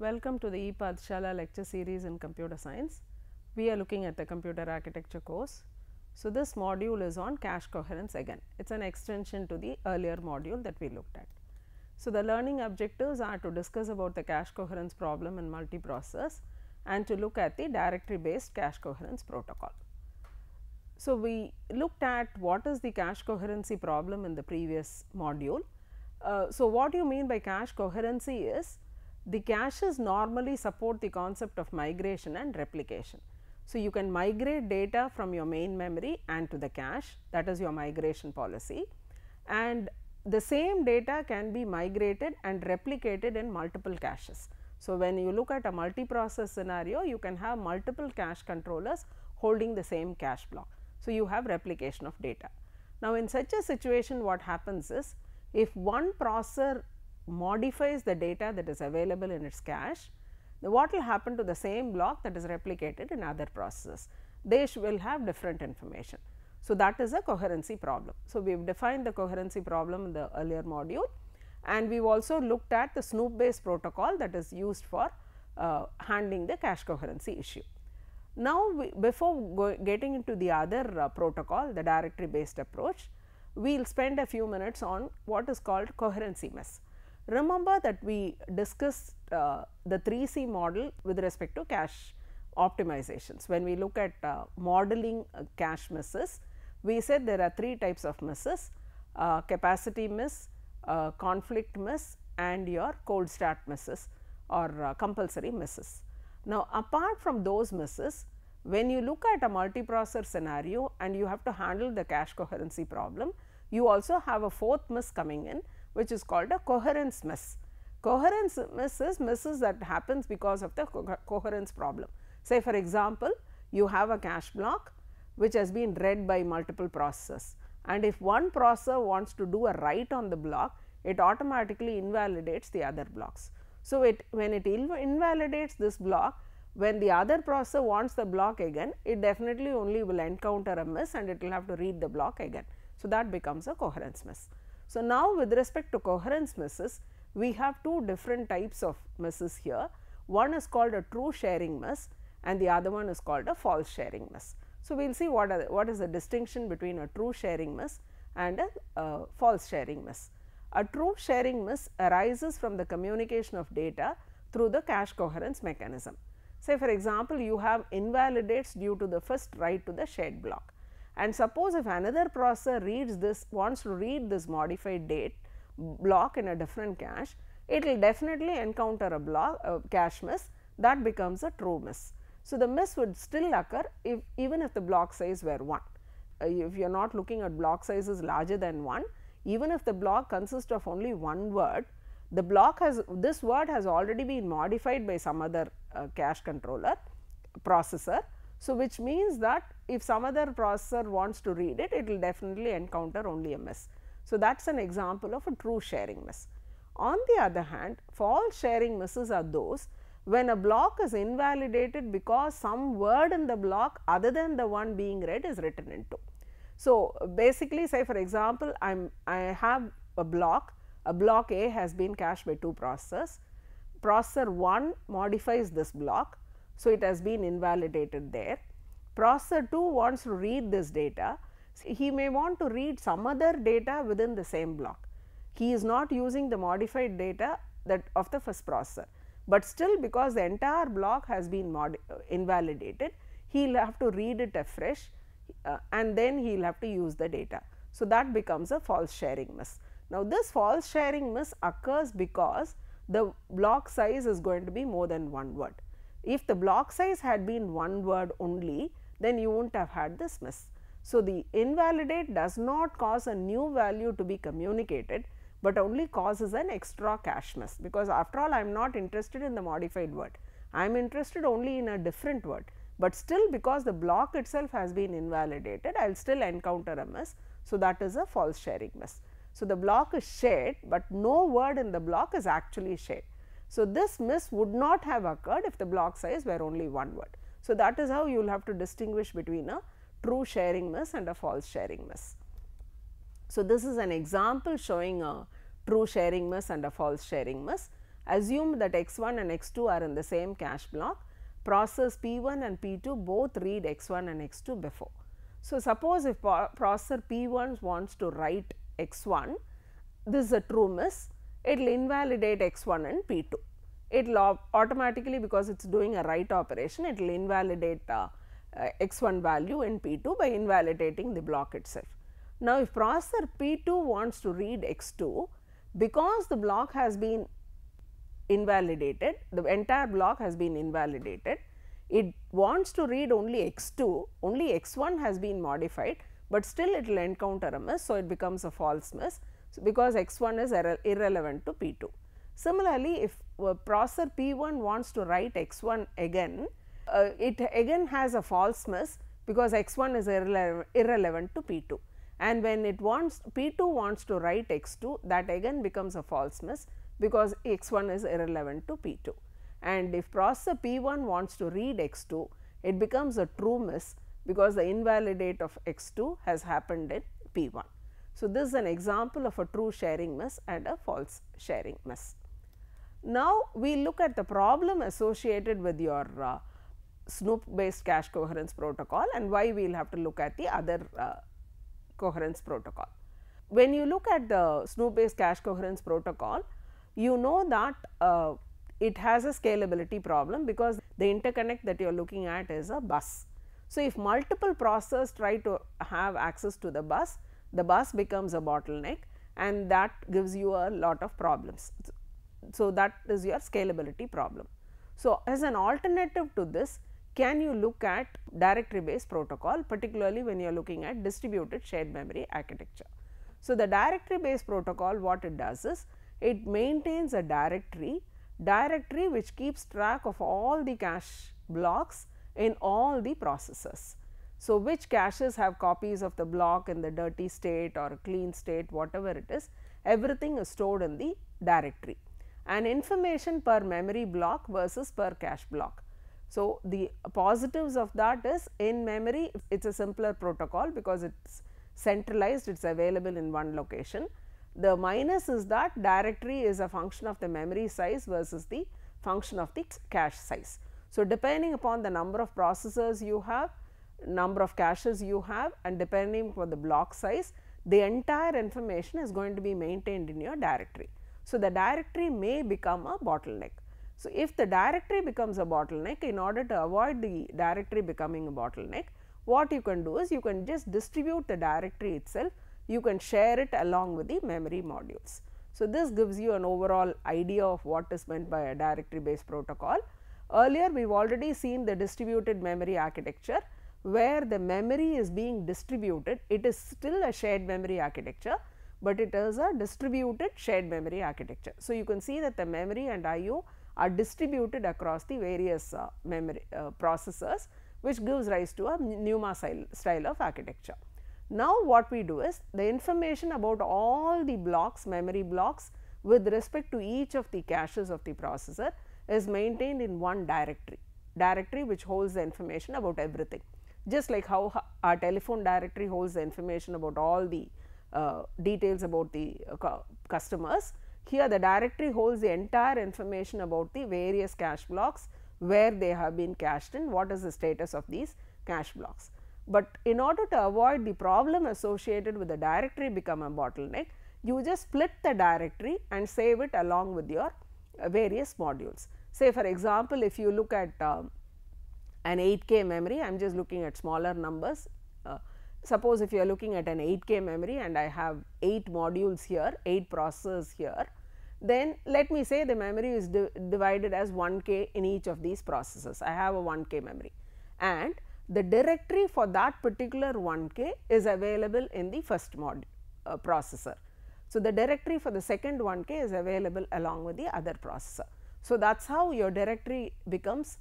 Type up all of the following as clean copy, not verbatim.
Welcome to the E-Pathshala lecture series in computer science. We are looking at the computer architecture course. So, this module is on cache coherence again. It is an extension to the earlier module that we looked at. So, the learning objectives are to discuss about the cache coherence problem in multiprocess and to look at the directory based cache coherence protocol. So, we looked at what is the cache coherency problem in the previous module. So, what you mean by cache coherency is the caches normally support the concept of migration and replication. So, you can migrate data from your main memory and to the cache, that is your migration policy, and the same data can be migrated and replicated in multiple caches. So, when you look at a multiprocess scenario, you can have multiple cache controllers holding the same cache block. So, you have replication of data. Now, in such a situation, what happens is, if one processor modifies the data that is available in its cache, what will happen to the same block that is replicated in other processes? They will have different information. So, that is a coherency problem. So, we have defined the coherency problem in the earlier module, and we have also looked at the Snoop based protocol that is used for handling the cache coherency issue. Now, before getting into the other protocol, the directory based approach, we will spend a few minutes on what is called coherency mess. Remember that we discussed the 3C model with respect to cache optimizations. When we look at modeling cache misses, we said there are 3 types of misses: capacity miss, conflict miss, and your cold start misses or compulsory misses. Now, apart from those misses, when you look at a multiprocessor scenario and you have to handle the cache coherency problem, you also have a 4th miss coming in, which is called a coherence miss. Coherence miss is misses that happens because of the coherence problem. Say for example, you have a cache block which has been read by multiple processors, and if one processor wants to do a write on the block, it automatically invalidates the other blocks. So, when it invalidates this block, when the other processor wants the block again, it definitely only will encounter a miss and it will have to read the block again. So, that becomes a coherence miss. So, now with respect to coherence misses, we have 2 different types of misses here. One is called a true sharing miss and the other one is called a false sharing miss. So, we will see what is the distinction between a true sharing miss and a false sharing miss. A true sharing miss arises from the communication of data through the cache coherence mechanism. Say for example, you have invalidates due to the first write to the shared block, and suppose if another processor wants to read this modified date block in a different cache, it will definitely encounter a cache miss that becomes a true miss. So, the miss would still occur even if the block size were 1. If you are not looking at block sizes larger than 1, even if the block consists of only one word, the block this word has already been modified by some other cache controller processor. So, which means that if some other processor wants to read it, it will definitely encounter only a miss. So, that is an example of a true sharing miss. On the other hand, false sharing misses are those when a block is invalidated because some word in the block other than the one being read is written into. So, basically say for example, I have a block A has been cached by 2 processors. Processor 1 modifies this block. So, it has been invalidated there. Processor 2 wants to read this data. He may want to read some other data within the same block. He is not using the modified data that of the first processor, but still because the entire block has been invalidated, he will have to read it afresh and then he will have to use the data. So, that becomes a false sharing miss. Now, this false sharing miss occurs because the block size is going to be more than one word. If the block size had been one word only, then you would not have had this miss. So, the invalidate does not cause a new value to be communicated, but only causes an extra cache miss, because after all I am not interested in the modified word, I am interested only in a different word, but still because the block itself has been invalidated, I will still encounter a miss. So, that is a false sharing miss. So, the block is shared, but no word in the block is actually shared. So, this miss would not have occurred if the block size were only one word. So, that is how you will have to distinguish between a true sharing miss and a false sharing miss. So, this is an example showing a true sharing miss and a false sharing miss. Assume that x1 and x2 are in the same cache block. Processors P1 and P2 both read x1 and x2 before. So, suppose if processor P1 wants to write x1, this is a true miss, it will invalidate x1 and P2. It will automatically, because it is doing a write operation, it will invalidate x1 value in P2 by invalidating the block itself. Now, if processor P2 wants to read x2, because the block has been invalidated, the entire block has been invalidated, it wants to read only x2, only x1 has been modified, but still it will encounter a miss. So, it becomes a false miss, because x1 is irrelevant to P2. Similarly, if processor P1 wants to write x1 again, it again has a false miss, because x1 is irrelevant to P2, and when it wants P2 wants to write x2, that again becomes a false miss, because x1 is irrelevant to P2. And if processor P1 wants to read x2, it becomes a true miss, because the invalidate of x2 has happened in P1. So, this is an example of a true sharing miss and a false sharing miss. Now, we look at the problem associated with your Snoop based cache coherence protocol, and why we will have to look at the other coherence protocol. When you look at the Snoop based cache coherence protocol, you know that it has a scalability problem, because the interconnect that you are looking at is a bus. So, if multiple processors try to have access to the bus becomes a bottleneck, and that gives you a lot of problems. So, that is your scalability problem. So, as an alternative to this, can you look at directory based protocol, particularly when you are looking at distributed shared memory architecture. So, the directory based protocol, what it does is, it maintains a directory which keeps track of all the cache blocks in all the processors. So, which caches have copies of the block in the dirty state or clean state, whatever it is, everything is stored in the directory, and information per memory block versus per cache block. So, the positives of that is, in memory it is a simpler protocol, because it is centralized, it is available in one location. The minus is that directory is a function of the memory size versus the function of the cache size. So, depending upon the number of processors you have, number of caches you have, and depending upon the block size, the entire information is going to be maintained in your directory. So, the directory may become a bottleneck. So, if the directory becomes a bottleneck, in order to avoid the directory becoming a bottleneck, what you can do is, you can just distribute the directory itself, you can share it along with the memory modules. So, this gives you an overall idea of what is meant by a directory based protocol. Earlier we have already seen the distributed memory architecture, where the memory is being distributed. It is still a shared memory architecture, but it is a distributed shared memory architecture. So, you can see that the memory and IO are distributed across the various memory processors, which gives rise to a NUMA style of architecture. Now, what we do is, the information about all the blocks, memory blocks, with respect to each of the caches of the processor is maintained in one directory which holds the information about everything. Just like how our telephone directory holds the information about all the details about the customers, here the directory holds the entire information about the various cache blocks, where they have been cached in, what is the status of these cache blocks. But in order to avoid the problem associated with the directory become a bottleneck, you just split the directory and save it along with your various modules. Say for example, if you look at an 8K memory, I am just looking at smaller numbers. Suppose if you are looking at an 8K memory and I have 8 modules here, 8 processors here, then let me say the memory is divided as 1K in each of these processors. I have a 1K memory, and the directory for that particular 1K is available in the first processor. So, the directory for the second 1K is available along with the other processor. So, that is how your directory becomes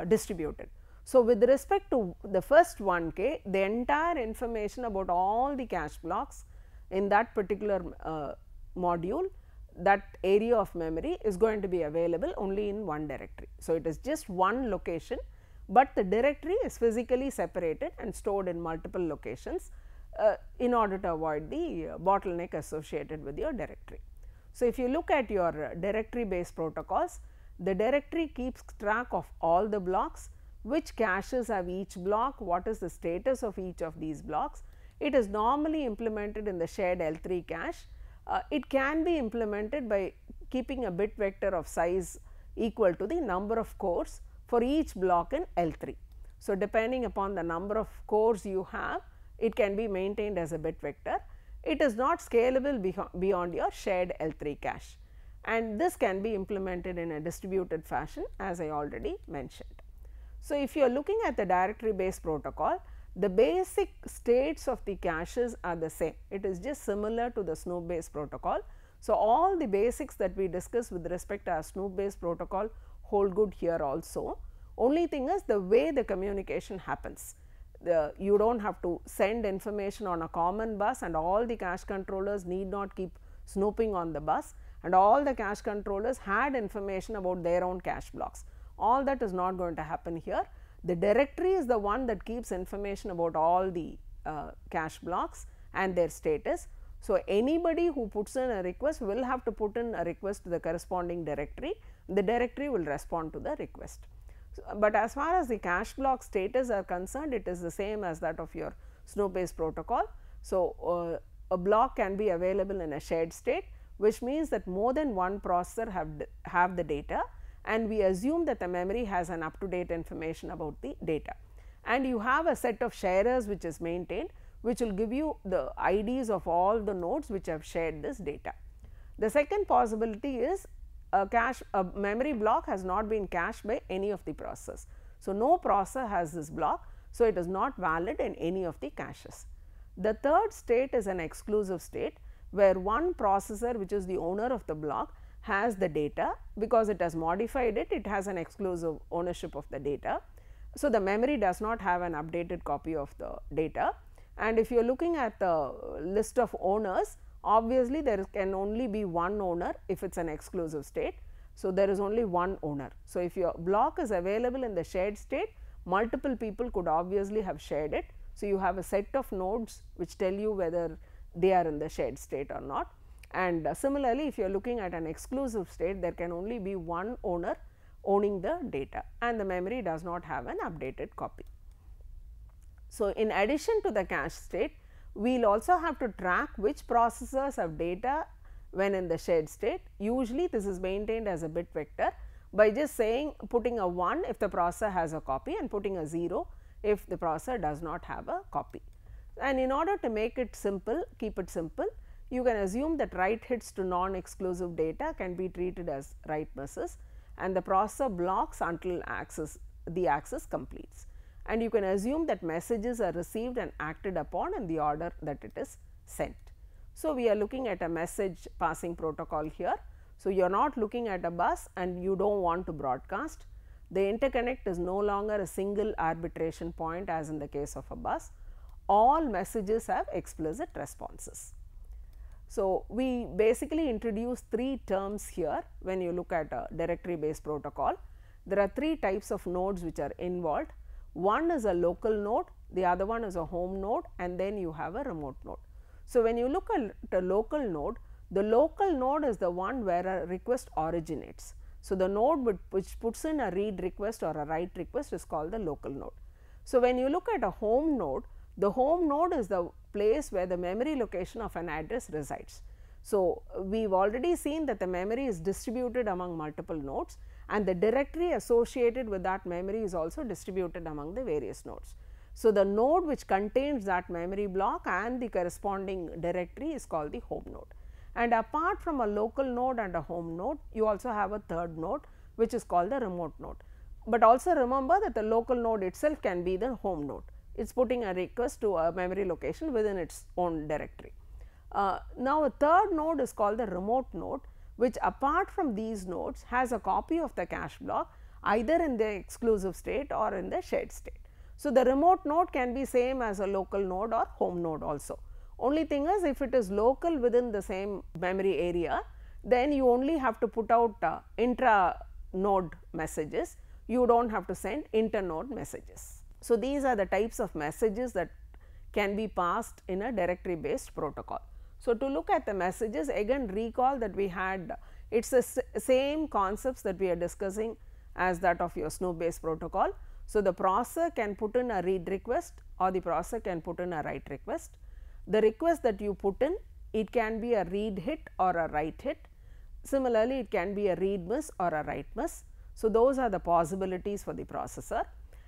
distributed. So, with respect to the first 1K, the entire information about all the cache blocks in that particular module, that area of memory is going to be available only in one directory. So, it is just one location, but the directory is physically separated and stored in multiple locations in order to avoid the bottleneck associated with your directory. So, if you look at your directory based protocols, the directory keeps track of all the blocks, which caches have each block, what is the status of each of these blocks. It is normally implemented in the shared L3 cache. It can be implemented by keeping a bit vector of size equal to the number of cores for each block in L3. So, depending upon the number of cores you have, it can be maintained as a bit vector. It is not scalable beyond your shared L3 cache, and this can be implemented in a distributed fashion, as I already mentioned. So, if you are looking at the directory based protocol, the basic states of the caches are the same. It is just similar to the Snoop based protocol. So, all the basics that we discussed with respect to our Snoop based protocol hold good here also. Only thing is the way the communication happens. You do not have to send information on a common bus, and all the cache controllers need not keep snooping on the bus, and all the cache controllers had information about their own cache blocks. All that is not going to happen here. The directory is the one that keeps information about all the cache blocks and their status. So, anybody who puts in a request will have to put in a request to the corresponding directory. The directory will respond to the request. So, but as far as the cache block status are concerned, it is the same as that of your Snoop based protocol. So, a block can be available in a shared state, which means that more than one processor have the data, and we assume that the memory has an up to date information about the data, and you have a set of sharers which is maintained, which will give you the IDs of all the nodes which have shared this data. The second possibility is a memory block has not been cached by any of the processors. So, no processor has this block, so it is not valid in any of the caches. The third state is an exclusive state, where one processor, which is the owner of the block, has the data. Because it has modified it, it has an exclusive ownership of the data. So, the memory does not have an updated copy of the data, and if you are looking at the list of owners, obviously there can only be one owner if it is an exclusive state. So, there is only one owner. So, if your block is available in the shared state, multiple people could obviously have shared it. So, you have a set of nodes which tell you whether they are in the shared state or not, and similarly if you are looking at an exclusive state, there can only be one owner owning the data, and the memory does not have an updated copy. So, in addition to the cache state, we will also have to track which processors have data when in the shared state. Usually this is maintained as a bit vector by just saying, putting a 1 if the processor has a copy and putting a 0 if the processor does not have a copy. And in order to make it simple, keep it simple, you can assume that write hits to non-exclusive data can be treated as write misses, and the processor blocks until the access completes. And you can assume that messages are received and acted upon in the order that it is sent. So, we are looking at a message passing protocol here. So, you are not looking at a bus and you do not want to broadcast. The interconnect is no longer a single arbitration point as in the case of a bus. All messages have explicit responses. So, we basically introduce 3 terms here when you look at a directory based protocol. There are 3 types of nodes which are involved. One is a local node, the other one is a home node, and then you have a remote node. So, when you look at a local node, the local node is the one where a request originates. So, the node which puts in a read request or a write request is called the local node. So, when you look at a home node, the home node is the place where the memory location of an address resides. So, we have already seen that the memory is distributed among multiple nodes, and the directory associated with that memory is also distributed among the various nodes. So, the node which contains that memory block and the corresponding directory is called the home node. And apart from a local node and a home node, you also have a third node which is called the remote node. But also remember that the local node itself can be the home node. It is putting a request to a memory location within its own directory. Now, a third node is called the remote node, which apart from these nodes has a copy of the cache block either in the exclusive state or in the shared state. So, the remote node can be same as a local node or home node also. Only thing is, if it is local within the same memory area, then you only have to put out intra node messages, you do not have to send inter node messages. So, these are the types of messages that can be passed in a directory based protocol. So, to look at the messages, again recall that we had it is the same concepts that we are discussing as that of your Snoop based protocol. So, the processor can put in a read request or the processor can put in a write request. The request that you put in, it can be a read hit or a write hit. Similarly, it can be a read miss or a write miss. So, those are the possibilities for the processor,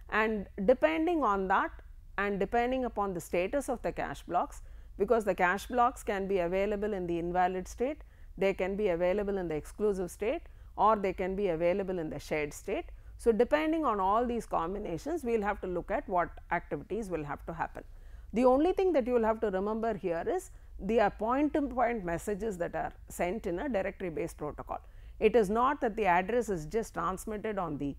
and depending on that and depending upon the status of the cache blocks, because the cache blocks can be available in the invalid state, they can be available in the exclusive state, or they can be available in the shared state. So, depending on all these combinations, we will have to look at what activities will have to happen. The only thing that you will have to remember here is the point to point messages that are sent in a directory based protocol. It is not that the address is just transmitted on the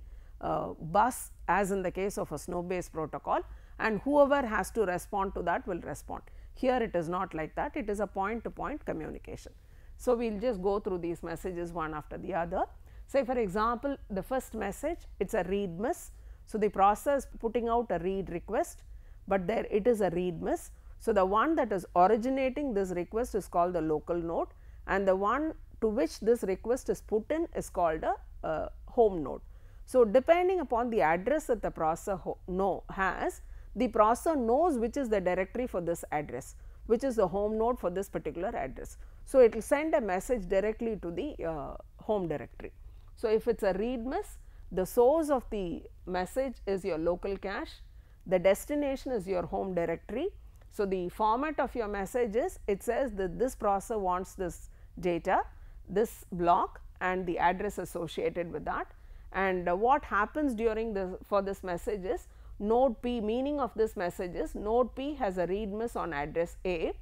bus as in the case of a Snoop based protocol, and whoever has to respond to that will respond. Here it is not like that, it is a point to point communication. So, we will just go through these messages one after the other. Say for example, the first message, it is a read miss. So, the process is putting out a read request, but there it is a read miss. So, the one that is originating this request is called the local node, and the one to which this request is put in is called a home node. So, depending upon the address that the processor has, the processor knows which is the directory for this address, which is the home node for this particular address. So, it will send a message directly to the home directory. So, if it is a read miss, the source of the message is your local cache, the destination is your home directory. So, the format of your message is, it says that this processor wants this data, this block and the address associated with that, and what happens during this for this message is, node P, meaning of this message is node P has a read miss on address A.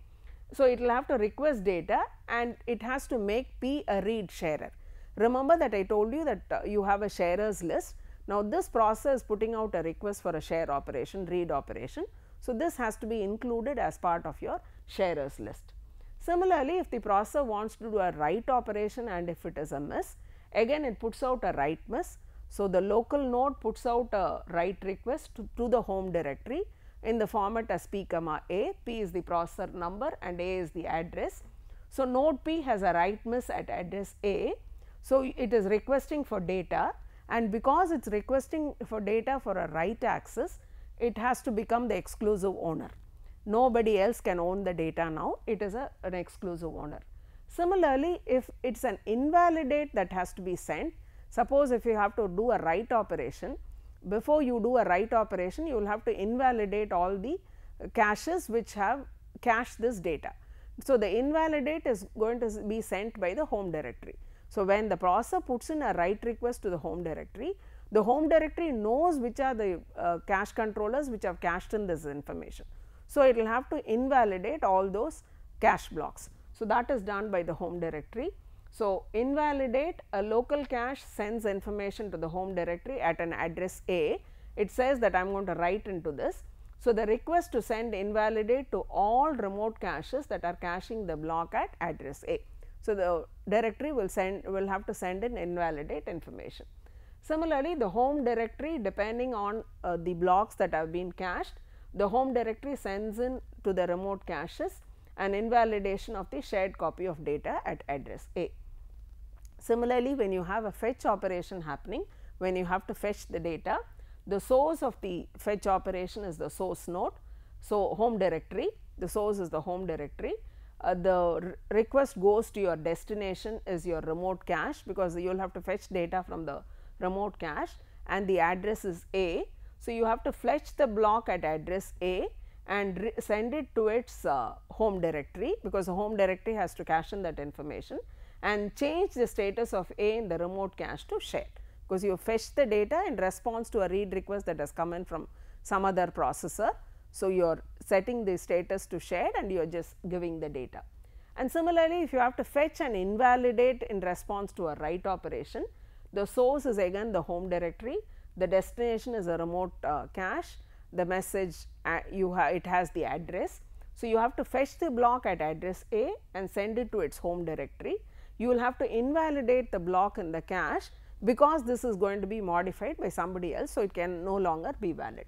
So, it will have to request data and it has to make P a read sharer. Remember that I told you that you have a sharers list. Now, this process is putting out a request for a share operation, read operation. So, this has to be included as part of your sharers list. Similarly, if the processor wants to do a write operation and if it is a miss, again it puts out a write miss. So, the local node puts out a write request to the home directory in the format as P comma A. P is the processor number and A is the address. So, node P has a write miss at address A. So, it is requesting for data, and because it is requesting for data for a write access, it has to become the exclusive owner. Nobody else can own the data now, it is an exclusive owner. Similarly, if it is an invalidate that has to be sent, suppose if you have to do a write operation, before you do a write operation, you will have to invalidate all the caches which have cached this data. So, the invalidate is going to be sent by the home directory. So, when the processor puts in a write request to the home directory knows which are the cache controllers which have cached in this information. So, it will have to invalidate all those cache blocks. So, that is done by the home directory. So, invalidate, a local cache sends information to the home directory at an address A. It says that I am going to write into this. So, the request to send invalidate to all remote caches that are caching the block at address A. So, the directory will have to send in invalidate information. Similarly, the home directory, depending on the blocks that have been cached, the home directory sends in to the remote caches an invalidation of the shared copy of data at address A. Similarly, when you have a fetch operation happening, when you have to fetch the data, the source of the fetch operation is the source node. So, home directory, the source is the home directory. The request goes to your destination is your remote cache, because you will have to fetch data from the remote cache and the address is A. So, you have to fetch the block at address A and send it to its home directory, because the home directory has to cache in that information, and change the status of A in the remote cache to shared, because you fetch the data in response to a read request that has come in from some other processor. So, you are setting the status to shared and you are just giving the data. And similarly, if you have to fetch and invalidate in response to a write operation, the source is again the home directory, the destination is a remote cache, the message it has the address. So, you have to fetch the block at address A and send it to its home directory. You will have to invalidate the block in the cache, because this is going to be modified by somebody else. So, it can no longer be valid.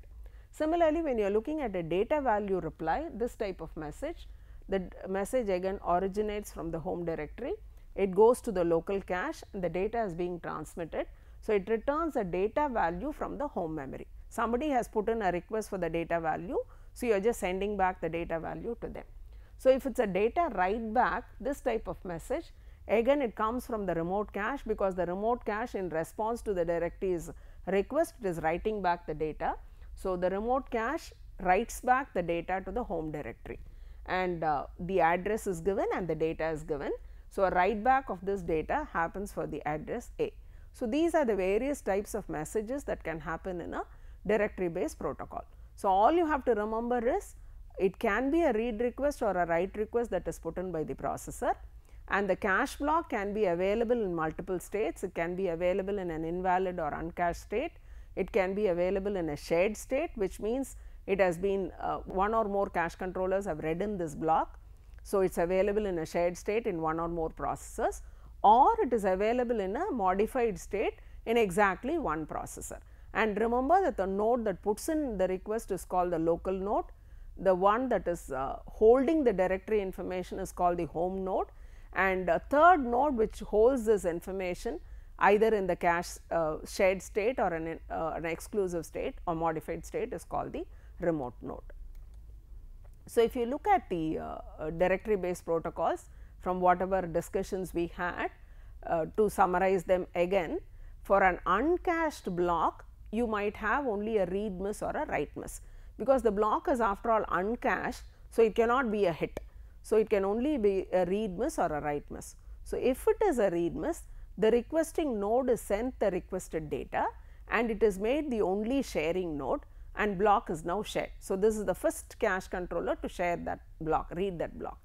Similarly, when you are looking at a data value reply, this type of message, the message again originates from the home directory, it goes to the local cache and the data is being transmitted. So, it returns a data value from the home memory. Somebody has put in a request for the data value, so you are just sending back the data value to them. So, if it is a data write back, this type of message, again it comes from the remote cache, because the remote cache in response to the directory's request, it is writing back the data. So, the remote cache writes back the data to the home directory, and the address is given and the data is given. So, a write back of this data happens for the address A. So, these are the various types of messages that can happen in a directory based protocol. So, all you have to remember is it can be a read request or a write request that is put in by the processor, and the cache block can be available in multiple states. It can be available in an invalid or uncached state. It can be available in a shared state, which means it has been one or more cache controllers have read in this block. So, it is available in a shared state in one or more processors, or it is available in a modified state in exactly one processor. And remember that the node that puts in the request is called the local node, the one that is holding the directory information is called the home node, and a third node which holds this information either in the cache shared state or an exclusive state or modified state is called the remote node. So, if you look at the directory based protocols from whatever discussions we had, to summarize them again, for an uncached block you might have only a read miss or a write miss, because the block is after all uncached. So, it cannot be a hit. So, it can only be a read miss or a write miss. So, if it is a read miss, the requesting node is sent the requested data and it is made the only sharing node, and block is now shared. So, this is the first cache controller to share that block, read that block.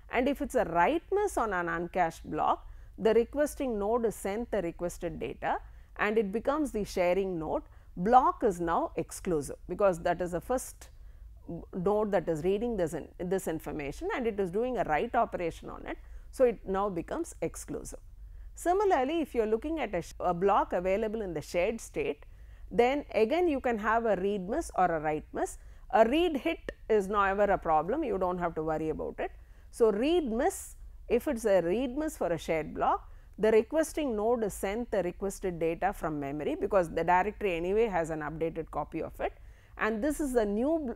And if it is a write miss on an uncached block, the requesting node is sent the requested data and it becomes the sharing node. Block is now exclusive, because that is the first node that is reading this information and it is doing a write operation on it. So, it now becomes exclusive. Similarly, if you are looking at a block available in the shared state, then again you can have a read miss or a write miss. A read hit is never a problem, you do not have to worry about it. So, read miss, if it is a read miss for a shared block, the requesting node is sent the requested data from memory, because the directory anyway has an updated copy of it, and this is the new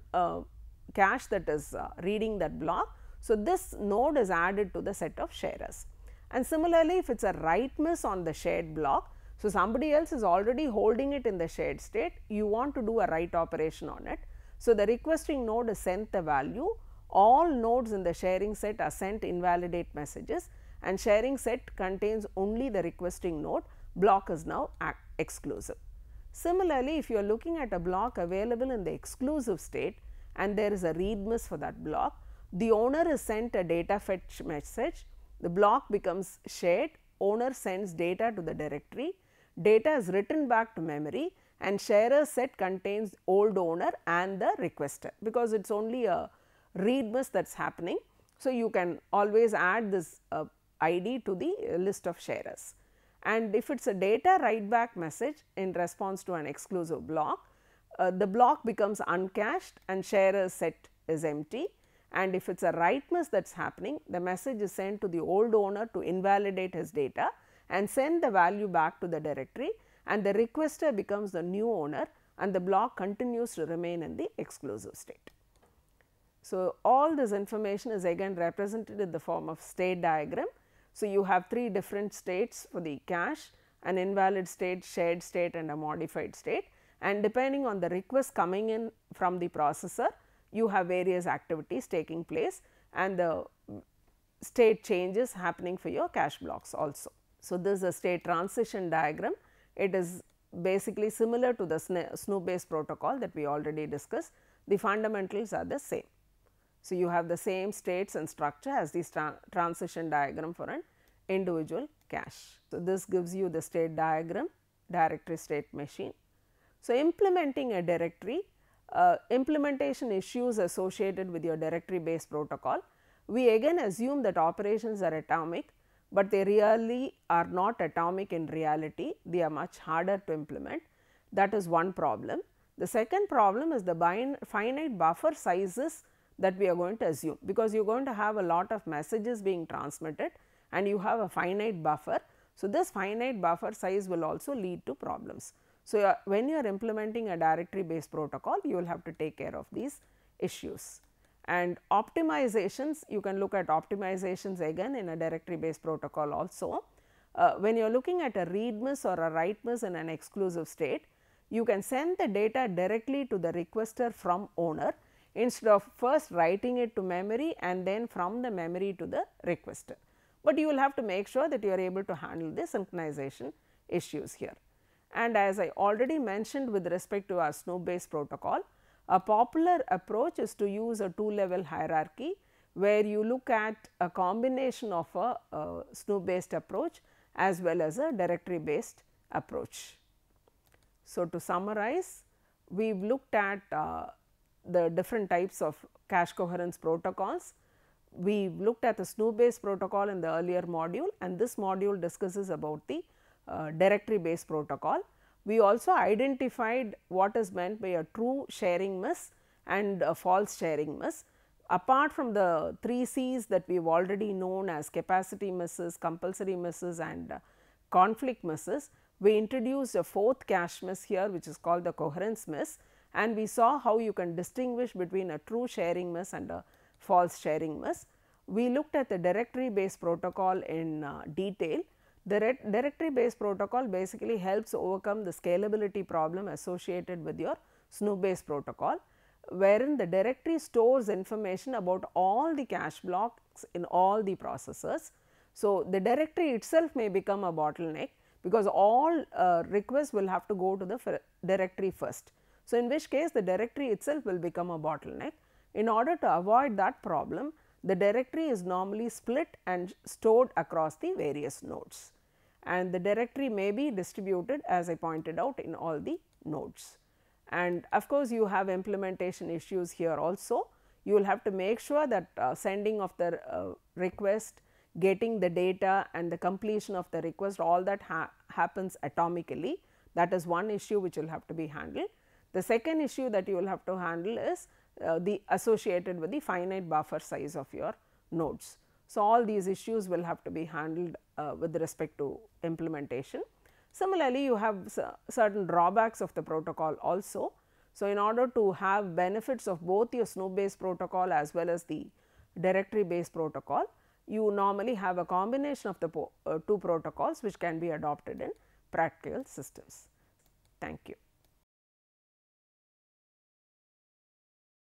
cache that is reading that block. So, this node is added to the set of sharers. And similarly, if it is a write miss on the shared block, so somebody else is already holding it in the shared state, you want to do a write operation on it. So, the requesting node is sent the value, all nodes in the sharing set are sent invalidate messages, and sharing set contains only the requesting node, block is now exclusive. Similarly, if you are looking at a block available in the exclusive state and there is a read miss for that block, the owner is sent a data fetch message, the block becomes shared, owner sends data to the directory, data is written back to memory, and sharer set contains old owner and the requester, because it is only a read miss that is happening. So, you can always add this ID to the list of sharers. And if it is a data write back message in response to an exclusive block, the block becomes uncached and sharer set is empty, and if it is a write miss that is happening, the message is sent to the old owner to invalidate his data and send the value back to the directory, and the requester becomes the new owner and the block continues to remain in the exclusive state. So, all this information is again represented in the form of state diagram. So, you have 3 different states for the cache, an invalid state, shared state and a modified state, and depending on the request coming in from the processor, you have various activities taking place and the state changes happening for your cache blocks also. So, this is a state transition diagram. It is basically similar to the SNU based protocol that we already discussed. The fundamentals are the same. So, you have the same states and structure as the transition diagram for an individual cache. So, this gives you the state diagram, directory state machine. So, implementing a directory, implementation issues associated with your directory based protocol. We again assume that operations are atomic, but they really are not atomic in reality, they are much harder to implement. That is one problem. The second problem is the finite buffer sizes that we are going to assume, because you are going to have a lot of messages being transmitted and you have a finite buffer. So, this finite buffer size will also lead to problems. So, when you are implementing a directory based protocol, you will have to take care of these issues. And optimizations, you can look at optimizations again in a directory based protocol also. When you are looking at a read miss or a write miss in an exclusive state, you can send the data directly to the requester from owner instead of first writing it to memory and then from the memory to the requester. But you will have to make sure that you are able to handle the synchronization issues here. And as I already mentioned with respect to our Snoop based protocol, a popular approach is to use a 2-level hierarchy, where you look at a combination of a Snoop based approach as well as a directory based approach. So, to summarize, we have looked at the different types of cache coherence protocols. We looked at the Snoop based protocol in the earlier module, and this module discusses about the directory based protocol. We also identified what is meant by a true sharing miss and a false sharing miss. Apart from the 3 C's that we have already known as capacity misses, compulsory misses and conflict misses, we introduced a 4th cache miss here, which is called the coherence miss, and we saw how you can distinguish between a true sharing miss and a false sharing miss. We looked at the directory based protocol in detail. The directory based protocol basically helps overcome the scalability problem associated with your Snoop based protocol, wherein the directory stores information about all the cache blocks in all the processors. So, the directory itself may become a bottleneck, because all requests will have to go to the directory first. So, in which case the directory itself will become a bottleneck. In order to avoid that problem, the directory is normally split and stored across the various nodes, and the directory may be distributed, as I pointed out, in all the nodes. And of course, you have implementation issues here also. You will have to make sure that sending of the request, getting the data and the completion of the request, all that happens atomically. That is one issue which will have to be handled. The second issue that you will have to handle is the associated with the finite buffer size of your nodes. So, all these issues will have to be handled with respect to implementation. Similarly, you have certain drawbacks of the protocol also. So, in order to have benefits of both your Snoop based protocol as well as the directory based protocol, you normally have a combination of the two protocols which can be adopted in practical systems. Thank you.